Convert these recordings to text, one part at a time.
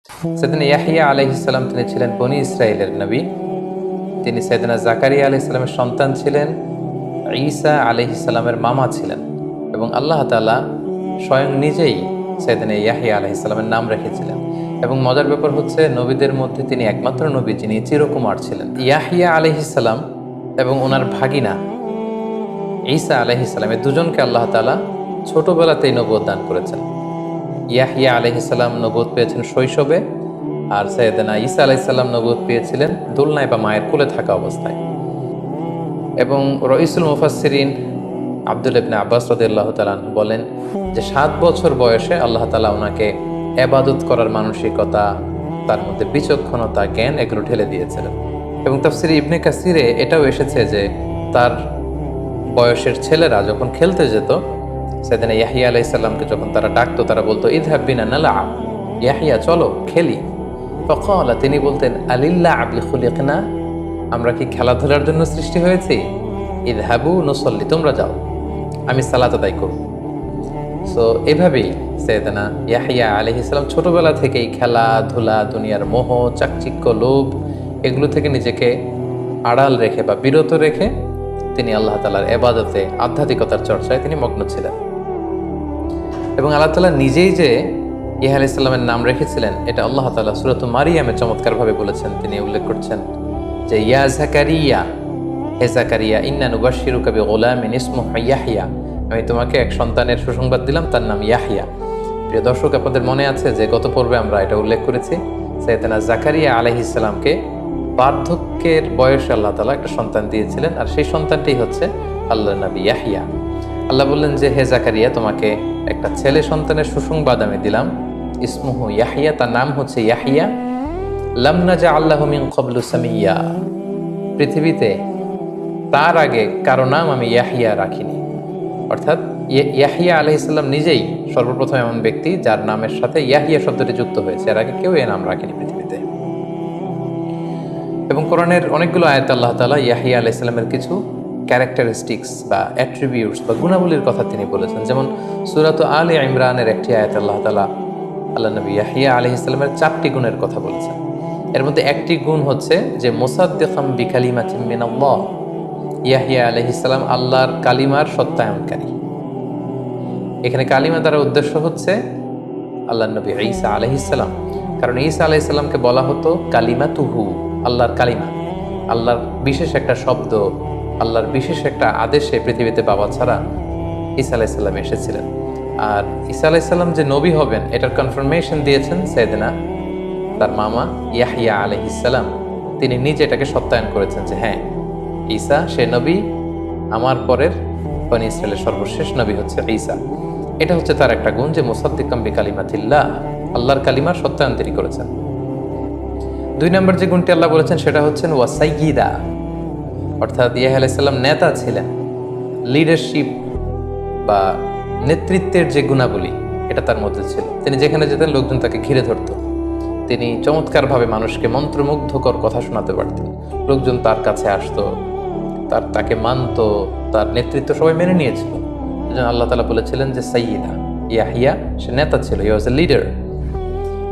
সাইয়েদনা ইয়াহইয়া আলাইহিস সালাম তিনি ছিলেন বনী ইসরাইলের নবী। তিনি সাইয়েদনা জাকারিয়া আলাইহিস সালামের সন্তান ছিলেন, ঈসা আলাইহিস সালামের মামা ছিলেন এবং আল্লাহ তাআলা স্বয়ং নিজেই সাইয়েদনা ইয়াহইয়া আলাইহিস সালামের নাম রেখেছিলেন। এবং মজার ব্যাপার হচ্ছে নবীদের মধ্যে তিনি একমাত্র নবী যিনি চিরকুমার ছিলেন। ইয়াহইয়া আলাইহিস সালাম এবং ওনার ভাগিনা ঈসা আলাইহিস সালাম এই দুজনকে আল্লাহ তাআলা ছোটবেলাতেই নবুয়ত দান করেছেন। ইয়াহইয়া আলাইহিস সালাম নবুয়ত পেয়েছেন শৈশবে, আর সাইয়েদনা ঈসা আলাইহিস সালাম নবুয়ত পেয়েছিলেন দোলনায় বা মায়ের কোলে থাকা অবস্থায়। এবং রইসুল মুফাসসিরিন আব্দুল্লাহ ইবনে আব্বাস রাদিয়াল্লাহু তাআলা আনহু বলেন যে 7 বছর বয়সে আল্লাহ তাআলা ওনাকে ইবাদত করার মানসিকতা, তার মধ্যে বিচক্ষণতা, জ্ঞান এগুলো ঢেলে দিয়েছিলেন। এবং তাফসিরে ইবনে কাসিরে এটাও এসেছে যে তার বয়সের ছেলেরা যখন খেলতে যেত, সাইয়েদনা ইয়াহইয়া আলাইহিস সালামকে যখন তারা ডাকতো, তারা বলতো ইযহাব বিনা নালআব, ইয়াহইয়া চলো খেলি। ফাকালা, তিনি বলতেন আলিল্লাহি খুলিকনা, আমরা কি খেলাধুলার জন্য সৃষ্টি হয়েছি? ইযহাবু নুসাল্লি, তোমরা যাও, আমি সালাত আদায় করব। সো এভাবেই সাইয়েদনা ইয়াহইয়া আলাইহিস সালাম ছোটবেলা থেকেই খেলাধুলা, দুনিয়ার মোহ, চাকচিক্য, লোভ এগুলো থেকে নিজেকে আড়াল রেখে বা বিরত রেখে তিনি আল্লাহ তাআলার ইবাদতে, আধ্যাত্মিকতার চর্চায় তিনি মগ্ন ছিলেন। এবং আল্লাহ তাআলা নিজেই যে ইয়াহইয়া আলাইহিস সালামের নাম রেখেছিলেন এটা আল্লাহ তাআলা সূরাতুল মারিয়ামে চমৎকারভাবে বলেছেন। তিনি উল্লেখ করছেন যে ইয়া জাকারিয়া, হে জাকারিয়া, ইন্না নুবাশশিরুকা বিগুলামিন ইসমুহু ইয়াহইয়া, আমি তোমাকে এক সন্তানের সুসংবাদ দিলাম, তার নাম ইয়াহইয়া। প্রিয় দর্শক, আপনাদের মনে আছে যে গত পর্বে আমরা এটা উল্লেখ করেছি, সাইয়েদনা জাকারিয়া আলাইহিস সালামকে বার্ধক্যের বয়সে আল্লাহ তাআলা একটা সন্তান দিয়েছিলেন, আর সেই সন্তানটি হচ্ছে আল্লাহর নবী ইয়াহইয়া। আল্লাহ বললেন যে হে জাকারিয়া, তোমাকে একটা ছেলে সন্তানের সুসংবাদ আমি দিলাম, ইসমুহু ইয়াহইয়া, তার নাম হচ্ছে ইয়াহইয়া। লাম নাজআল লাহু মিন ক্বাবলু সামিয়্যা, পৃথিবীতে তার আগে কারো নাম আমি ইয়াহইয়া রাখিনি। অর্থাৎ ইয়াহইয়া আলাইহিস সালাম নিজেই সর্বপ্রথম এমন ব্যক্তি যার নামের সাথে ইয়াহইয়া শব্দটি যুক্ত হয়েছে, এর আগে কেউ এই নাম রাখেনি পৃথিবীতে। এবং কোরআনের অনেকগুলো আয়াতে আল্লাহ তাআলা ইয়াহইয়া আলাইহিস সালামের কিছু ক্যারেক্টারিস্টিক্স বা অ্যাট্রিবিউটস বা গুণাবলীর কথা তিনি বলেছেন। যেমন সূরাত আলে ইমরানের একটি আয়াতে আল্লাহ তাআলা আল্লাহ নবী ইয়াহইয়া আলাইহিস সালামের 4টি গুণের কথা বলেছেন। এর মধ্যে একটি গুণ হচ্ছে যে মুসাদ্দিকাম বিকালিমাতিন মিনাল্লাহ, ইয়াহইয়া আলাইহিস সালাম আল্লাহর কালিমার সত্যায়নকারী। এখানে কালিমা দ্বারা উদ্দেশ্য হচ্ছে আল্লাহর নবী ঈসা আলাইহিস সালাম, কারণ ঈসা আলাইহিস সালামকে বলা হতো কালিমাতুহু, আল্লাহর কালিমা, আল্লাহর বিশেষ একটা শব্দ, আল্লাহর বিশেষ একটা আদেশে পৃথিবীতে বাবা ছাড়া ঈসা আলাইহিস সালাম এসেছিলেন। আর ঈসা আলাইহিস সালাম যে নবী হবেন এটার কনফার্মেশন দিয়েছেন সাইয়েদনা তার মামা ইয়াহইয়া আলাইহিস সালাম। তিনি নিজে এটাকে সত্যায়ন করেছেন যে হ্যাঁ, ঈসা সে নবী, আমার পরের বনী ইসরাইলের সর্বশেষ নবী হচ্ছে ঈসা। এটা হচ্ছে তার একটা গুণ যে মুসাদ্দিকাম বিকালিমাতিল্লাহ, আল্লাহর কালিমার সত্যায়ন তিনি করেছেন। 2 নম্বর যে গুণটি আল্লাহ বলেছেন সেটা হচ্ছেন ওয়া সাইয়্যিদা, অর্থাৎ ইয়াহইয়া আলাইহিস সালাম নেতা ছিলেন। লিডারশিপ বা নেতৃত্বের যে গুণাবলী এটা তার মধ্যে ছিল। তিনি যেখানে যেতেন লোকজন তাকে ঘিরে ধরত। তিনি চমৎকারভাবে মানুষকে মন্ত্রমুগ্ধকর কথা শোনাতে পারতেন। লোকজন তার কাছে আসতো, তাকে মানত, তার নেতৃত্ব সবাই মেনে নিয়েছিল। এজন্য আল্লাহ তাআলা বলেছিলেন যে সাইয়্যিদা, ইয়াহইয়া সে নেতা ছিল, হি ওয়াজ এ লিডার।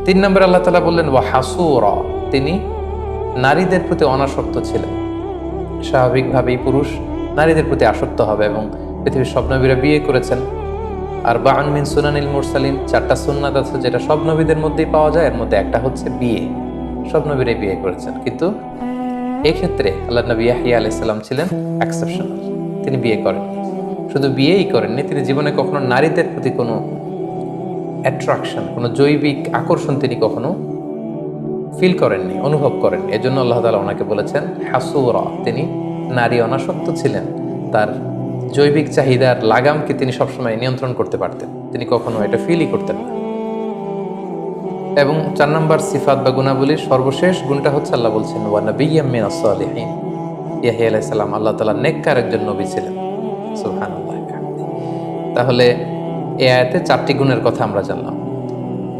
3 নম্বর আল্লাহ তাআলা বললেন ওয়া হাসুরা, তিনি নারীদের প্রতি অনাসক্ত ছিলেন। স্বাভাবিকভাবেই পুরুষ নারীদের প্রতি আসক্ত হবে এবং পৃথিবীর সব নবীরা বিয়ে করেছেন। আর বা'আন মিন সুনানিল মুরসালিন, 4টা সুন্নাত আছে যেটা সব নবীদের মধ্যেই পাওয়া যায়, এর মধ্যে একটা হচ্ছে বিয়ে। সব নবীরাই বিয়ে করেছেন, কিন্তু এক্ষেত্রে আল্লাহ নবী ইয়াহইয়া আলাইহিস সালাম ছিলেন এক্সেপশনাল। তিনি বিয়ে করেন, শুধু বিয়েই করেননি, তিনি জীবনে কখনো নারীদের প্রতি কোনো অ্যাট্রাকশন, কোনো জৈবিক আকর্ষণ তিনি কখনো ফিল করেননি, অনুভব করেননি। এজন্য আল্লাহ তাআলা ওনাকে বলেছেন হাসুরা, তিনি নারী অনাসক্ত ছিলেন। তার জৈবিক চাহিদার লাগামকে তিনি সবসময় নিয়ন্ত্রণ করতে পারতেন, তিনি কখনো এটা ফিলই করতেন না। এবং 4 নম্বর সিফাত বা গুণাবলীর সর্বশেষ গুণটা হচ্ছে আল্লাহ বলছেন ওয়া নাবিয়্যাম মিনাস সালিহিন, ইয়াহইয়া আলাইহিস সালাম আল্লাহ তাআলার নেককার একজন নবী ছিলেন। সুবহানাল্লাহ। তাহলে এই আয়াতে 4টি গুণের কথা আমরা জানলাম।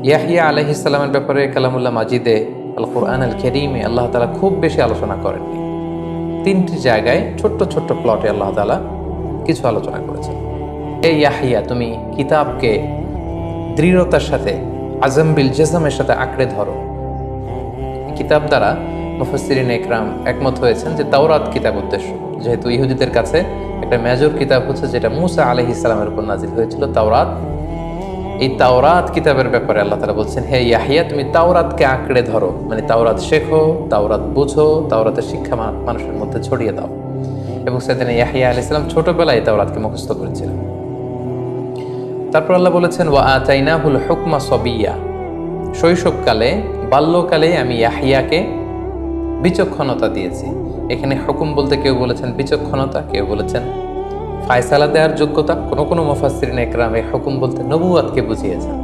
ইয়াহইয়া আলাইহিস সালামের ব্যাপারে কালামুল্লাহ মাজিদে আল কোরআন আল কারীমে আল্লাহ তাআলা খুব বেশি আলোচনা করেননি। 3টি জায়গায় ছোট্ট ছোট্ট প্লটে আল্লাহ তাআলা কিছু আলোচনা করেছেন। এই ইয়াহইয়া, তুমি কিতাবকে দৃঢ়তার সাথে আজম বিল জাজমের সাথে আঁকড়ে ধরো। কিতাব দ্বারা মুফাসসিরিন ইকরাম একমত হয়েছেন যে তাওরাত কিতাব উদ্দেশ্য, যেহেতু ইহুদিদের কাছে একটা মেজর কিতাব হচ্ছে যেটা মুসা আলাইহিস সালামের উপর নাজিল হয়েছিল, তাওরাত। এই তাওরাত কিতাবের ব্যাপারে আল্লাহ তাআলা বলছেন, হে ইয়াহিয়া তুমি তাওরাতকে আঁকড়ে ধরো, মানে তাওরাত শেখো, তাওরাত বুঝো, তাওরাতের শিক্ষা মানুষের মধ্যে ছড়িয়ে দাও। এবং সাইয়েদনা ইয়াহিয়া আলাইহিস সালাম ছোটবেলায় তাওরাতকে মুখস্থ করেছিলেন। তারপর আল্লাহ বলেছেন, ওয়া আতাইনাহুল হুকমা সাবিয়্যা, শৈশবকালে বাল্যকালে আমি ইয়াহিয়াকে বিচক্ষণতা দিয়েছি। এখানে হুকুম বলতে কেউ বলেছেন বিচক্ষণতা, কেউ বলেছেন ফায়সালা দেওয়ার যোগ্যতা। কোনো কোনো মুফাসসিরিন ইকরাম এই হুকুম বলতে নবুয়াতকে বুঝিয়েছেন।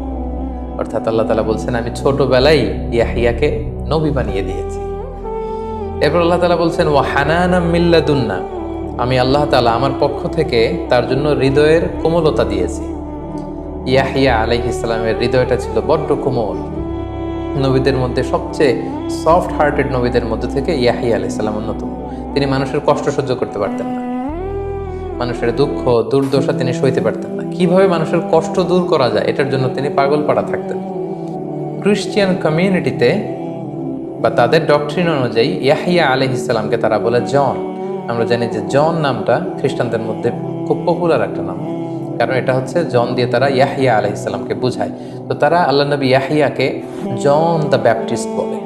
অর্থাৎ আল্লাহ তাআলা বলছেন আমি ছোটবেলায় ইয়াহিয়াকে নবী বানিয়ে দিয়েছি। এরপর আল্লাহ তাআলা বলছেন ওয়া হানানাম মিন লাদুন্না, আমি আল্লাহ তাআলা আমার পক্ষ থেকে তার জন্য হৃদয়ের কোমলতা দিয়েছি। ইয়াহিয়া আলাইহিস সালামের হৃদয়টা ছিল বড্ড কোমল। নবীদের মধ্যে সবচেয়ে সফট হার্টেড নবীদের মধ্যে থেকে ইয়াহিয়া আলাইহিস সালাম অন্যতম। তিনি মানুষের কষ্ট সহ্য করতে পারতেন না, মানুষের দুঃখ দুর্দশা তিনি সইতে পারতেন না। কিভাবে মানুষের কষ্ট দূর করা যায় এটার জন্য তিনি পাগল পাড়া থাকতেন। ক্রিশ্চিয়ান কমিউনিটিতে বা তাদের ডক্ট্রিন অনুযায়ী ইয়াহিয়া আলাইহিস সালামকে তারা বলে জন। আমরা জানি যে জন নামটা খ্রিস্টানদের মধ্যে খুব পপুলার একটা নাম, কারণ এটা হচ্ছে জন দিয়ে তারা ইয়াহিয়া আলাইহিস সালামকে বোঝায়। তো তারা আল্লাহ নবী ইয়াহিয়াকে জন দ্য ব্যাপটিস্ট বলে,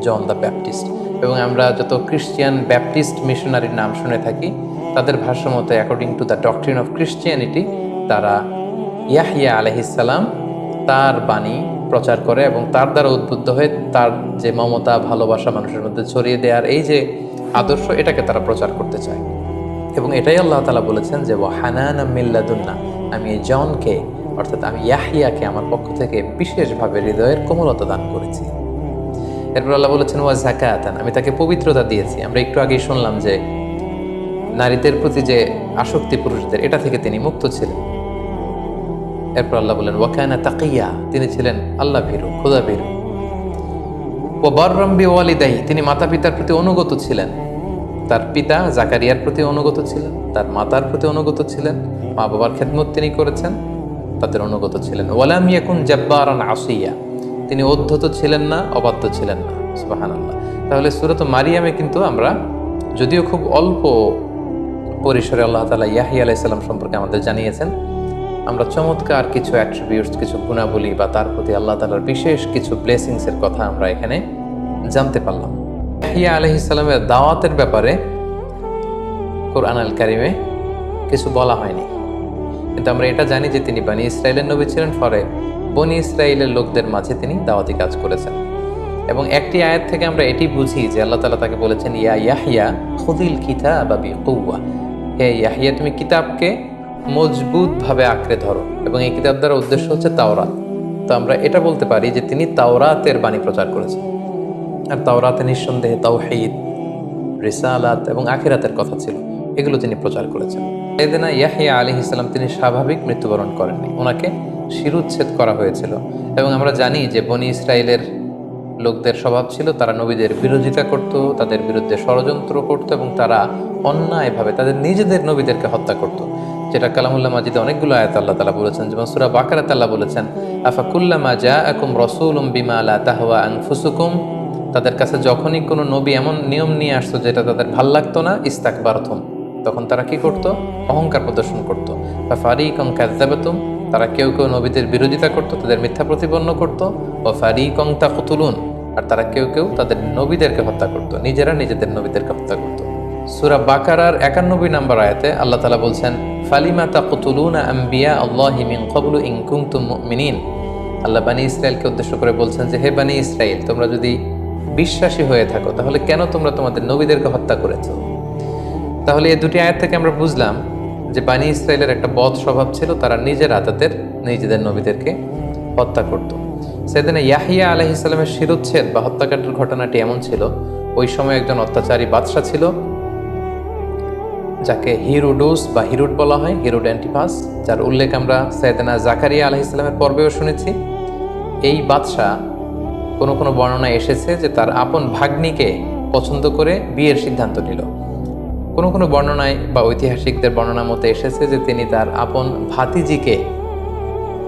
জন দ্য ব্যাপটিস্ট। এবং আমরা যত ক্রিশ্চিয়ান ব্যাপটিস্ট মিশনারির নাম শুনে থাকি, তাদের ভাষ্য মতে according to the doctrine of Christianity, তারা ইয়াহিয়া আলাইহিস সালাম তার বাণী প্রচার করে এবং তার দ্বারা উদ্বুদ্ধ হয়ে তার যে মমতা ভালোবাসা মানুষের মধ্যে ছড়িয়ে দেওয়ার এই যে আদর্শ, এটাকে তারা প্রচার করতে চায়। এবং এটাই আল্লাহ তাআলা বলেছেন যে ওয়া হানানাম মিন লাদুন্না, আমি এই জনকে অর্থাৎ আমি ইয়াহিয়াকে আমার পক্ষ থেকে বিশেষভাবে হৃদয়ের কোমলতা দান করেছি। এরপর আল্লাহ বলেছেন ওয়া যাকাতান, আমি তাকে পবিত্রতা দিয়েছি। আমরা একটু আগেই শুনলাম যে নারীদের প্রতি যে আসক্তি পুরুষদের, এটা থেকে তিনি মুক্ত ছিলেন। এরপর আল্লাহ বলেন ওয়া কানা তাকিয়া, তিনি ছিলেন আল্লাহ ভীরু, খোদা ভীরু। ওয়া বাররাম বিওয়ালিদাইহি, তিনি মাতা পিতার প্রতি অনুগত ছিলেন। তার পিতা জাকারিয়ার প্রতি অনুগত ছিলেন, তার মাতার প্রতি অনুগত ছিলেন, মা বাবার খেদমত তিনি করেছেন, তাদের অনুগত ছিলেন। ওয়ালাম ইয়াকুন জাব্বারান আসিয়া, তিনি অধ্যত ছিলেন না, অবাধ্য ছিলেন না। সুবহানাল্লাহ। তাহলে সূরাত মারিয়ামে কিন্তু আমরা যদিও খুব অল্প পরিসরে আল্লাহ তাআলা ইয়াহিয়া আলাইহিস সালাম সম্পর্কে আমাদের জানিয়েছেন, আমরা চমৎকার কিছু অ্যাট্রিবিউটস, কিছু গুণাবলী বা তার প্রতি আল্লাহ তাআলার বিশেষ কিছু ব্লেসিংসের কথা আমরা এখানে জানতে পারলাম। ইয়াহিয়া আলাইহিস সালামের দাওয়াতের ব্যাপারে কোরআন আল কারিমে কিছু বলা হয়নি, কিন্তু আমরা এটা জানি যে তিনি বনী ইসরাইলের নবী ছিলেন। ফলে বনী ইসরাইলের লোকদের মাঝে তিনি দাওয়াতি কাজ করেছেন। এবং একটি আয়াত থেকে আমরা এটি বুঝি যে আল্লাহ তাআলা তাকে বলেছেন ইয়া ইয়াহিয়া খুযিল কিতাবা বিকুওয়া, হে ইয়াহিয়া তুমি কিতাবকে মজবুতভাবে আঁকড়ে ধরো। এবং এই কিতাব দ্বারা উদ্দেশ্য হচ্ছে তাওরাত। তো আমরা এটা বলতে পারি যে তিনি তাওরাতের বাণী প্রচার করেছেন। আর তাওরাতে নিঃসন্দেহে তাওহীদ, রিসালাত এবং আখিরাতের কথা ছিল, এগুলো তিনি প্রচার করেছেন। সাইয়েদনা ইয়াহিয়া আলাইহিস সালাম তিনি স্বাভাবিক মৃত্যুবরণ করেননি, ওনাকে শিরুচ্ছেদ করা হয়েছিল। এবং আমরা জানি যে বনী ইসরাইলের লোকদের স্বভাব ছিল তারা নবীদের বিরোধিতা করত, তাদের বিরুদ্ধে ষড়যন্ত্র করত এবং তারা অন্যায়ভাবে তাদের নিজেদের নবীদেরকে হত্যা করত, যেটা কালামুল্লাহ মাজিদে অনেকগুলো আয়াত আল্লাহ তাআলা বলেছেন। যেমন সূরা বাকারাতে আল্লাহ বলেছেন আফাকুল্লামা জাআকুম রাসূলুম বিমা লা তাহওয়া আনফুসুকুম, তাদের কাছে যখনই কোনো নবী এমন নিয়ম নিয়ে আসতো যেটা তাদের ভাল লাগতো না, ইস্তাকবারতুম, তখন তারা কি করত? অহংকার প্রদর্শন করত। ফারিকান কাযযাবাতুম, তারা কেউ কেউ নবীদের বিরোধিতা করত, তাদের মিথ্যা প্রতিপন্ন করত। ও ফারিকান তাকতুলুন, আর তারা কেউ কেউ তাদের নবীদেরকে হত্যা করত, নিজেরা নিজেদের নবীদেরকে হত্যা করত। সূরা বাকারার 91 নম্বর আয়াতে আল্লাহ তাআলা বলছেন ফালিমা তাকতুলুনা আম্বিয়া আল্লাহি মিন ক্বাবলু ইন কুনতুম মুমিনিন, আল্লাহ বনী ইসরাইলকে উদ্দেশ্য করে বলছেন যে হে বনী ইসরাইল, তোমরা যদি বিশ্বাসী হয়ে থাকো তাহলে কেন তোমরা তোমাদের নবীদেরকে হত্যা করেছো? তাহলে এই দুটি আয়াত থেকে আমরা বুঝলাম যে বনী ইসরাইলের একটা বদ স্বভাব ছিল, তারা নিজেরা তাদের নিজেদের নবীদেরকে হত্যা করত। সাইয়েদনা ইয়াহিয়া আলাইহিস সালামের শিরোচ্ছেদ বা হত্যাকাণ্ডের ঘটনাটি এমন ছিল, ওই সময় একজন অত্যাচারী বাদশা ছিল যাকে হিরোডোস বা হিরোড বলা হয়, হিরোড অ্যান্টিপাস, যার উল্লেখ আমরা সাইয়েদনা জাকারিয়া আলাইহিস সালামের পর্বেও শুনেছি। এই বাদশা কোনো কোনো বর্ণনায় এসেছে যে তার আপন ভাগ্নিকে পছন্দ করে বিয়ের সিদ্ধান্ত নিল। কোনো কোনো বর্ণনায় বা ঐতিহাসিকদের বর্ণনা মতে এসেছে যে তিনি তার আপন ভাতিজিকে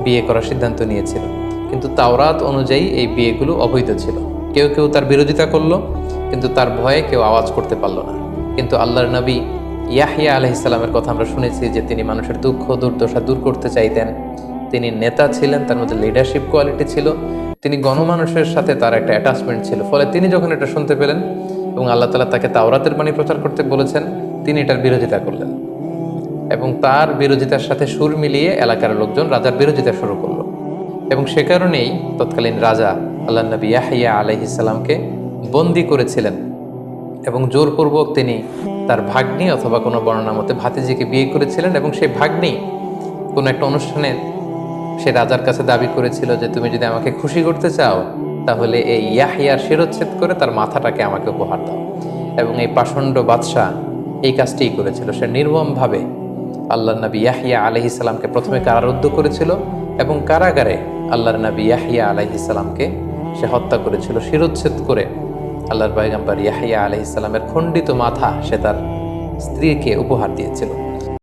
বিয়ে করার সিদ্ধান্ত নিয়েছিল। কিন্তু তাওরাত অনুযায়ী এই বিয়েগুলো অবৈধ ছিল। কেউ কেউ তার বিরোধিতা করলো, কিন্তু তার ভয়ে কেউ আওয়াজ করতে পারলো না। কিন্তু আল্লাহর নবী ইয়াহিয়া আলাইহিসসালামের কথা আমরা শুনেছি যে তিনি মানুষের দুঃখ দুর্দশা দূর করতে চাইতেন। তিনি নেতা ছিলেন, তার মধ্যে লিডারশিপ কোয়ালিটি ছিল, তিনি গণমানুষের সাথে তার একটা অ্যাটাচমেন্ট ছিল। ফলে তিনি যখন এটা শুনতে পেলেন এবং আল্লাহ তাআলা তাকে তাওরাতের বাণী প্রচার করতে বলেছেন, তিনি এটার বিরোধিতা করলেন এবং তার বিরোধিতার সাথে সুর মিলিয়ে এলাকার লোকজন রাজার বিরোধিতা শুরু করলো। এবং সে কারণেই তৎকালীন রাজা আল্লাহ নবী ইয়াহিয়া আলাইহিসসালামকে বন্দী করেছিলেন এবং জোরপূর্বক তিনি তার ভাগ্নি অথবা কোনো বর্ণনা মতে ভাতিজিকে বিয়ে করেছিলেন। এবং সেই ভাগ্নি কোনো একটা অনুষ্ঠানে সে রাজার কাছে দাবি করেছিল যে তুমি যদি আমাকে খুশি করতে চাও তাহলে এই ইয়াহিয়ার শিরচ্ছেদ করে তার মাথাটাকে আমাকে উপহার দাও। এবং এই পাষণ্ড বাদশাহ এই কাজটিই করেছিল। সে নির্মমভাবে আল্লাহর নবী ইয়াহিয়া আলাইহিসসালামকে প্রথমে কারারুদ্ধ করেছিল এবং কারাগারে আল্লাহর নবী ইয়াহিয়া আলাইহিসসালামকে সে হত্যা করেছিল। শিরচ্ছেদ করে আল্লাহর পয়গম্বর ইয়াহিয়া আলাইহিসসালামের খণ্ডিত মাথা সে তার স্ত্রীকে উপহার দিয়েছিল।